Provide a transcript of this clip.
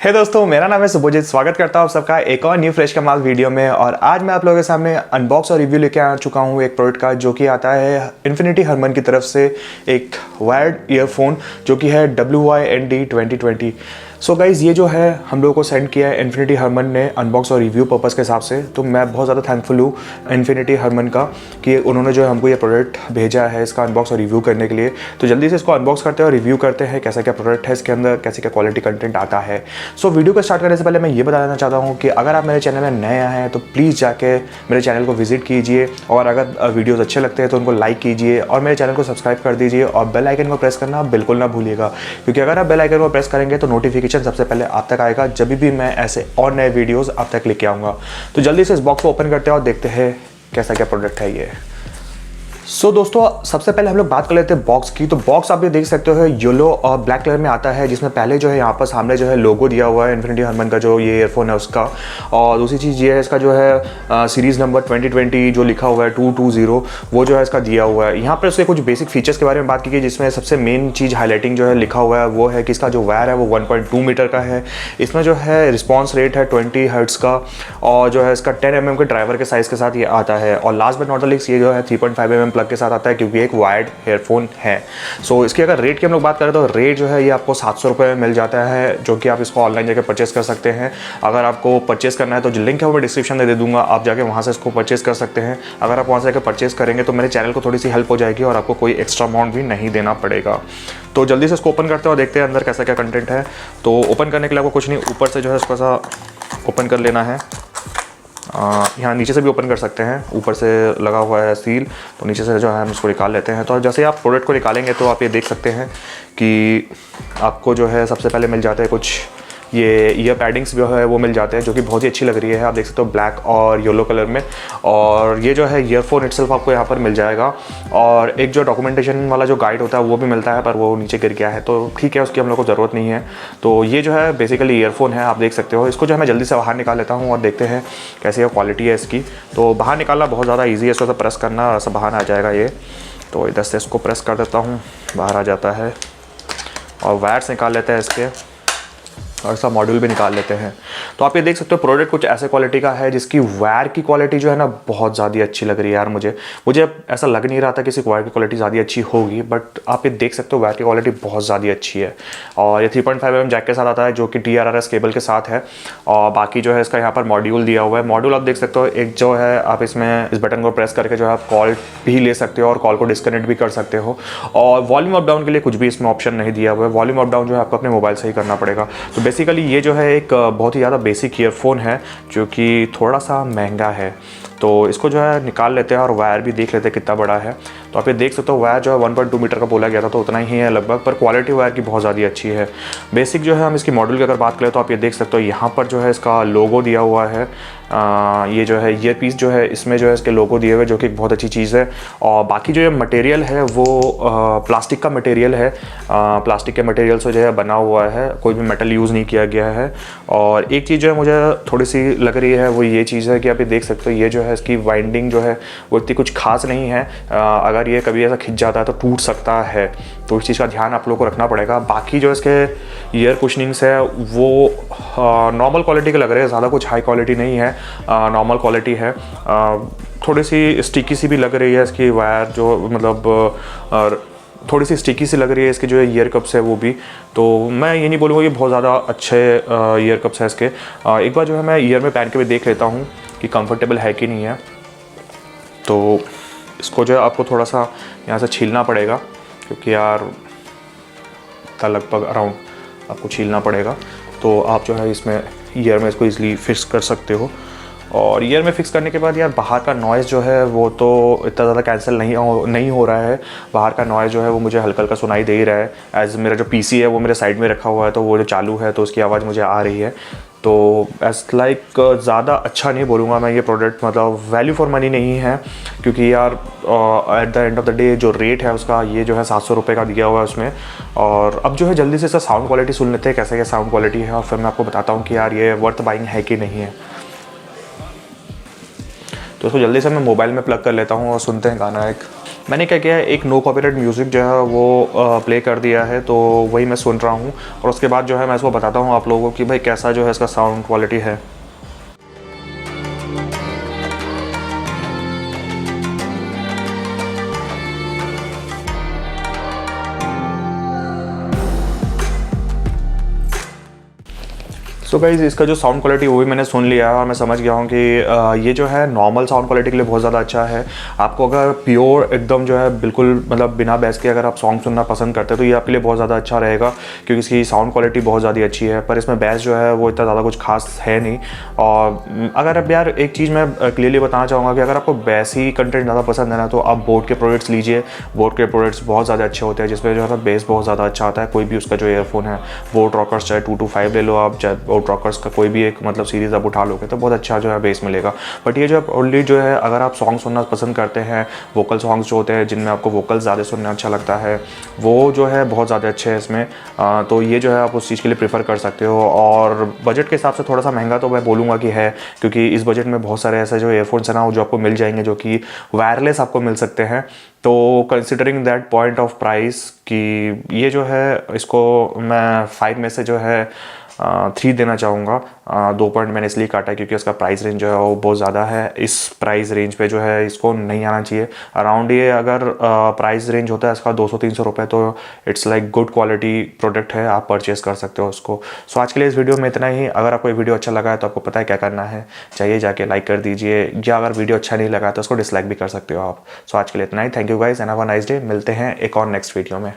हे दोस्तों, मेरा नाम है सुबोजित। स्वागत करता हूँ आप सबका एक और न्यू फ्रेश कमाल वीडियो में। और आज मैं आप लोगों के सामने अनबॉक्स और रिव्यू लेके आ चुका हूँ एक प्रोडक्ट का, जो कि आता है इन्फिनिटी हरमन की तरफ से एक वायर्ड ईयरफोन, जो कि है WYND 2020। सो गाइज़, ये जो है हम लोगों को सेंड किया है इन्फिनिटी हरमन ने अनबॉक्स और रिव्यू पर्पज़ के हिसाब से। तो मैं बहुत ज़्यादा थैंकफुल हूँ इन्फिनिटी हरमन का कि उन्होंने जो है हमको ये प्रोडक्ट भेजा है इसका अनबॉक्स और रिव्यू करने के लिए। तो जल्दी से इसको अनबॉक्स करते हैं और रिव्यू करते हैं कैसा क्या प्रोडक्ट है इसके अंदर, कैसे क्या क्वालिटी कंटेंट आता है। सो वीडियो को स्टार्ट करने से पहले मैं ये बता देना चाहता हूँ कि अगर आप मेरे चैनल में नए आए हैं तो प्लीज़ जाके मेरे चैनल को विजिट कीजिए, और अगर वीडियोस अच्छे लगते हैं तो उनको लाइक कीजिए और मेरे चैनल को सब्सक्राइब कर दीजिए, और बेल आइकन को प्रेस करना बिल्कुल ना भूलिएगा, क्योंकि अगर आप बेल आइकन को प्रेस करेंगे तो नोटिफिकेशन सबसे पहले आप तक आएगा जब भी मैं ऐसे और नए वीडियोस आप तक लेके आऊँगा। तो जल्दी से इस बॉक्स को ओपन करते हैं और देखते हैं कैसा क्या प्रोडक्ट है ये। सो दोस्तों, सबसे पहले हम लोग बात कर लेते हैं बॉक्स की। तो बॉक्स आप ये देख सकते हो येलो और ब्लैक कलर में आता है, जिसमें पहले जो है यहाँ पर सामने जो है लोगो दिया हुआ है इन्फिनिटी हरमन का जो ये ईयरफोन है उसका। और दूसरी चीज़ ये है इसका जो है सीरीज़ नंबर 2020 जो लिखा हुआ है 220 वो जो है इसका दिया हुआ है। यहाँ पर उसके कुछ बेसिक फीचर्स के बारे में बात की गई, जिसमें सबसे मेन चीज़ हाईलाइटिंग जो है लिखा हुआ है वो है कि इसका जो वायर है वो 1.2 मीटर का है। इसमें जो है रिस्पॉन्स रेट है 20 हर्ट्ज़ का, और जो है इसका 10 mm के ड्राइवर के साइज़ के साथ ये आता है। और last but not the least, ये जो है 3.5 mm प्लग के साथ आता है, क्योंकि एक वायर्ड ईयरफोन है। सो इसकी अगर रेट की हम लोग बात करें तो रेट जो है ये आपको 700 रुपये में मिल जाता है, जो कि आप इसको ऑनलाइन जाकर परचेस कर सकते हैं। अगर आपको परचेस करना है तो जो लिंक है वो मैं डिस्क्रिप्शन में दे दूंगा, आप जाके वहाँ से इसको परचेस कर सकते हैं। अगर आप वहाँ से जाकर परचेस करेंगे तो मेरे चैनल को थोड़ी सी हेल्प हो जाएगी और आपको कोई एक्स्ट्रा अमाउंट भी नहीं देना पड़ेगा। तो जल्दी से इसको ओपन करते हैं और देखते हैं अंदर कैसा क्या कंटेंट है। तो ओपन करने के लिए आपको कुछ नहीं, ऊपर से जो है इसको ऐसा ओपन कर लेना है। यहाँ नीचे से भी ओपन कर सकते हैं, ऊपर से लगा हुआ है सील, तो नीचे से जो है हम इसको निकाल लेते हैं। तो जैसे आप प्रोडक्ट को निकालेंगे तो आप ये देख सकते हैं कि आपको जो है सबसे पहले मिल जाते हैं कुछ ये ईयर पैडिंग्स जो है वो मिल जाते हैं, जो कि बहुत ही अच्छी लग रही है। आप देख सकते हो ब्लैक और येलो कलर में। और ये जो है ईयरफोन इटसेल्फ आपको यहाँ पर मिल जाएगा, और एक जो डॉक्यूमेंटेशन वाला जो गाइड होता है वो भी मिलता है, पर वो नीचे गिर गया है तो ठीक है, उसकी हम लोग को ज़रूरत नहीं है। तो ये जो है बेसिकली ईयरफोन है, आप देख सकते हो। इसको जो है मैं जल्दी से बाहर निकाल लेता हूँ और देखते हैं कैसी क्वालिटी है इसकी। तो बाहर निकालना बहुत ज़्यादा ईजी है, इसको तो प्रेस करना सब बाहर आ जाएगा ये। तो इधर से इसको प्रेस कर देता हूँ, बाहर आ जाता है। और वायर्स निकाल लेते हैं इसके, और इसका मॉड्यूल भी निकाल लेते हैं। तो आप ये देख सकते हो प्रोडक्ट कुछ ऐसे क्वालिटी का है जिसकी वायर की क्वालिटी जो है ना बहुत ज़्यादा अच्छी लग रही है यार। मुझे ऐसा लग नहीं रहा था कि इसकी वायर की क्वालिटी ज़्यादा अच्छी होगी, बट आप ये देख सकते हो वायर की क्वालिटी बहुत ज़्यादा अच्छी है। और ये 3.5 mm जैक के साथ आता है, जो कि TRRS केबल के साथ है। और बाकी जो है इसका यहाँ पर मॉड्यूल दिया हुआ है। मॉड्यूल आप देख सकते हो, एक जो है आप इसमें इस बटन को प्रेस करके जो है आप कॉल भी ले सकते हो और कॉल को डिस्कनेक्ट भी कर सकते हो। और वॉल्यूम अप डाउन के लिए कुछ भी इसमें ऑप्शन नहीं दिया हुआ है। वॉल्यूम अप डाउन जो है आपको अपने मोबाइल से ही करना पड़ेगा। तो बेसिकली ये जो है एक बहुत ही ज़्यादा बेसिक ईयरफोन है, जो कि थोड़ा सा महंगा है। तो इसको जो है निकाल लेते हैं और वायर भी देख लेते हैं कितना बड़ा है। तो आप ये देख सकते हो वायर जो है 1.2 मीटर का बोला गया था, तो उतना ही है लगभग, पर क्वालिटी वायर की बहुत ज़्यादा अच्छी है। बेसिक जो है हम इसकी मॉडल की अगर बात करें तो आप ये देख सकते हो यहाँ पर जो है इसका लोगो दिया हुआ है। ये जो है ईयर पीस जो है इसमें जो है इसके लोगो दिए हुए, जो कि एक बहुत अच्छी चीज़ है। और बाकी जो ये मटेरियल है वो प्लास्टिक का मटेरियल है। प्लास्टिक के मटेरियल से जो है बना हुआ है, कोई भी मेटल यूज़ नहीं किया गया है। और एक चीज़ जो है मुझे थोड़ी सी लग रही है वो ये चीज़ है कि आप ये देख सकते हो ये जो है इसकी वाइंडिंग जो है वो इतनी कुछ खास नहीं है। अगर ये कभी ऐसा खिंच जाता है तो टूट सकता है, तो इस चीज़ का ध्यान आप लोगों को रखना पड़ेगा। बाकी जो इसके ईयर कुशनिंग्स है वो नॉर्मल क्वालिटी के लग रहे हैं, ज़्यादा कुछ हाई क्वालिटी नहीं है, नॉर्मल क्वालिटी है। थोड़ी सी स्टिकी सी भी लग रही है इसकी वायर, जो मतलब थोड़ी सी स्टिकी सी लग रही है इसके जो ईयर कप्स है वो भी। तो मैं ये नहीं बोलूँगा कि बहुत ज़्यादा अच्छे ईयर कप्स है इसके। एक बार जो है मैं ईयर में पहन के भी देख लेता हूँ कि कंफर्टेबल है कि नहीं है। तो इसको जो है आपको थोड़ा सा यहाँ से छीलना पड़ेगा, क्योंकि यार लगभग अराउंड आपको छीलना पड़ेगा। तो आप जो है इसमें ईयर में इसको ईज़िली फिक्स कर सकते हो। और ईयर में फिक्स करने के बाद यार बाहर का नॉइज़ जो है वो तो इतना ज़्यादा कैंसिल नहीं हो रहा है। बाहर का नॉइज़ जो है वो मुझे हल्का हल्का सुनाई दे ही रहा है। एज़ मेरा जो PC है वो मेरे साइड में रखा हुआ है, तो वो जो चालू है तो उसकी आवाज़ मुझे आ रही है। तो एज लाइक ज़्यादा अच्छा नहीं बोलूँगा मैं ये प्रोडक्ट, मतलब वैल्यू फॉर मनी नहीं है, क्योंकि यार at the end of the day जो रेट है उसका ये जो है 700 रुपये का दिया हुआ है उसमें। और अब जो है जल्दी से इसका साउंड क्वालिटी सुन लेते हैं कैसे क्या साउंड क्वालिटी है, और फिर मैं आपको बताता हूँ कि यार ये वर्थ बाइंग है कि नहीं है। तो इसको जल्दी से मैं मोबाइल में प्लग कर लेता हूँ और सुनते हैं गाना एक। मैंने क्या किया है, एक नो कॉपीराइट म्यूज़िक जो है वो प्ले कर दिया है, तो वही मैं सुन रहा हूँ और उसके बाद जो है मैं इसको बताता हूँ आप लोगों को कि भाई कैसा जो है इसका साउंड क्वालिटी है। सो गाइज़, इसका जो साउंड क्वालिटी वो भी मैंने सुन लिया है और मैं समझ गया हूँ कि ये जो है नॉर्मल साउंड क्वालिटी के लिए बहुत ज़्यादा अच्छा है। आपको अगर प्योर एकदम जो है बिल्कुल मतलब बिना बेस के अगर आप सॉन्ग सुनना पसंद करते हैं तो ये आपके लिए बहुत ज़्यादा अच्छा रहेगा, क्योंकि इसकी साउंड क्वालिटी बहुत ज़्यादा अच्छी है। पर इसमें बेस जो है वो इतना ज़्यादा कुछ खास है नहीं। और अगर अब यार एक चीज़ मैं क्लियरली बताना चाहूँगा कि अगर आपको बेस ही कंटेंट ज़्यादा पसंद है ना, तो आप बोट के प्रोडक्ट्स लीजिए। बोट के प्रोडक्ट्स बहुत ज़्यादा अच्छे होते हैं, जिसमें जो है ना बेस बहुत ज़्यादा अच्छा आता है। कोई भी उसका जो ईयरफोन है, बोट रॉकर्स चाहे 225 ले लो आप, चाहे बोट रॉकर्स का कोई भी एक मतलब सीरीज़ आप उठा लोगे तो बहुत अच्छा जो है बेस मिलेगा। बट ये जो है ओनली जो है अगर आप सॉन्ग सुनना पसंद करते हैं, वोकल सॉन्ग्स जो होते हैं जिनमें आपको वोकल ज़्यादा सुनना अच्छा लगता है, वो जो है बहुत ज़्यादा अच्छे हैं इसमें। तो ये जो है आप उस चीज़ के लिए प्रेफर कर सकते हो। और बजट के हिसाब से थोड़ा सा महंगा तो मैं बोलूँगा कि है, क्योंकि इस बजट में बहुत सारे ऐसे जो ईयरफोन्स हैं ना जो आपको मिल जाएंगे, जो कि वायरलेस आपको मिल सकते हैं। तो considering that point of price कि ये जो है इसको मैं 5 में से जो है 3 देना चाहूँगा। 2 पॉइंट मैंने इसलिए काटा है क्योंकि उसका प्राइस रेंज जो है वो बहुत ज़्यादा है। इस प्राइस रेंज पे जो है इसको नहीं आना चाहिए। अराउंड ये अगर प्राइस रेंज होता है इसका 200-300 रुपये, तो it's like good quality product है, आप परचेस कर सकते हो उसको। सो आज के लिए इस वीडियो में इतना ही। अगर आपको ये वीडियो अच्छा लगा है तो आपको पता है क्या करना है, चाहिए जाके लाइक कर दीजिए, या अगर वीडियो अच्छा नहीं लगा तो उसको डिसलाइक भी कर सकते हो आप। सो आज के लिए इतना ही। Thank you guys and have a nice day. मिलते हैं एक और नेक्स्ट वीडियो में।